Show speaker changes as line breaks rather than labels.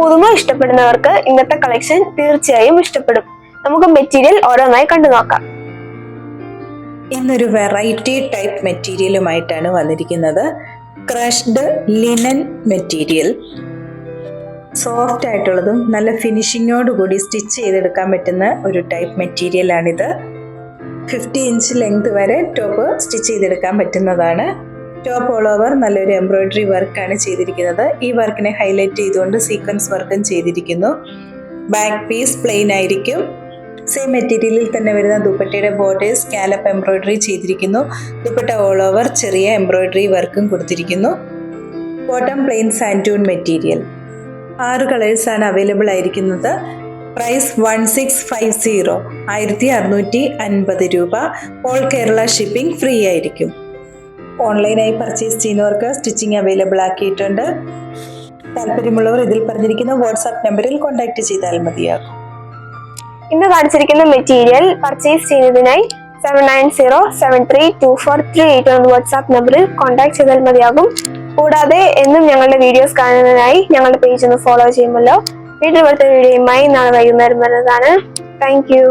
പുതുമ ഇഷ്ടപ്പെടുന്നവർക്ക് ഇന്നത്തെ കളക്ഷൻ തീർച്ചയായും ഇഷ്ടപ്പെടും. നമുക്ക് മെറ്റീരിയൽ ഓരോന്നായി കണ്ടു നോക്കാം.
ഇന്നൊരു വെറൈറ്റി ടൈപ്പ് മെറ്റീരിയലുമായിട്ടാണ് വന്നിരിക്കുന്നത്. ക്രഷ്ഡ് ലിനൻ മെറ്റീരിയൽ, സോഫ്റ്റ് ആയിട്ടുള്ളതും നല്ല ഫിനിഷിങ്ങോടുകൂടി സ്റ്റിച്ച് ചെയ്തെടുക്കാൻ പറ്റുന്ന ഒരു ടൈപ്പ് മെറ്റീരിയലാണിത്. 50 ഇഞ്ച് ലെങ്ത് വരെ ടോപ്പ് സ്റ്റിച്ച് ചെയ്തെടുക്കാൻ പറ്റുന്നതാണ്. ടോപ്പ് ഓൾ ഓവർ നല്ലൊരു എംബ്രോയിഡറി വർക്കാണ് ചെയ്തിരിക്കുന്നത്. ഈ വർക്കിനെ ഹൈലൈറ്റ് ചെയ്തുകൊണ്ട് സീക്വൻസ് വർക്കും ചെയ്തിരിക്കുന്നു. ബാക്ക് പീസ് പ്ലെയിൻ ആയിരിക്കും. സെയിം മെറ്റീരിയലിൽ തന്നെ വരുന്ന ദുപ്പട്ടയുടെ ബോർഡേഴ്സ് സ്കാലപ്പ് എംബ്രോയിഡറി ചെയ്തിരിക്കുന്നു. ദുപ്പട്ട ഓൾ ഓവർ ചെറിയ എംബ്രോയിഡറി വർക്കും കൊടുത്തിരിക്കുന്നു. Bottom plain സാൻഡൂൺ material. 6 കളേഴ്സാണ് അവൈലബിൾ ആയിരിക്കുന്നത്. പ്രൈസ് 1650, 1650 രൂപ. ഓൾ കേരള ഷിപ്പിംഗ് ഫ്രീ ആയിരിക്കും. ഓൺലൈനായി പർച്ചേസ് ചെയ്യുന്നവർക്ക് സ്റ്റിച്ചിങ് അവൈലബിൾ ആക്കിയിട്ടുണ്ട്. താല്പര്യമുള്ളവർ ഇതിൽ പറഞ്ഞിരിക്കുന്ന വാട്സാപ്പ് നമ്പറിൽ കോൺടാക്ട് ചെയ്താൽ മതിയാകും.
ഇന്ന് കാണിച്ചിരിക്കുന്ന മെറ്റീരിയൽ പർച്ചേസ് ചെയ്യുന്നതിനായി 7907324388 എന്ന വാട്സാപ്പ് നമ്പറിൽ കോൺടാക്ട് ചെയ്താൽ മതിയാകും. കൂടാതെ എന്നും ഞങ്ങളുടെ വീഡിയോസ് കാണുന്നതിനായി ഞങ്ങളുടെ പേജ് ഒന്ന് ഫോളോ ചെയ്യുമല്ലോ. വീട്ടിൽ അടുത്ത വീഡിയോയുമായി നാളെ വൈകുന്നേരം വരുന്നതാണ്. Thank you.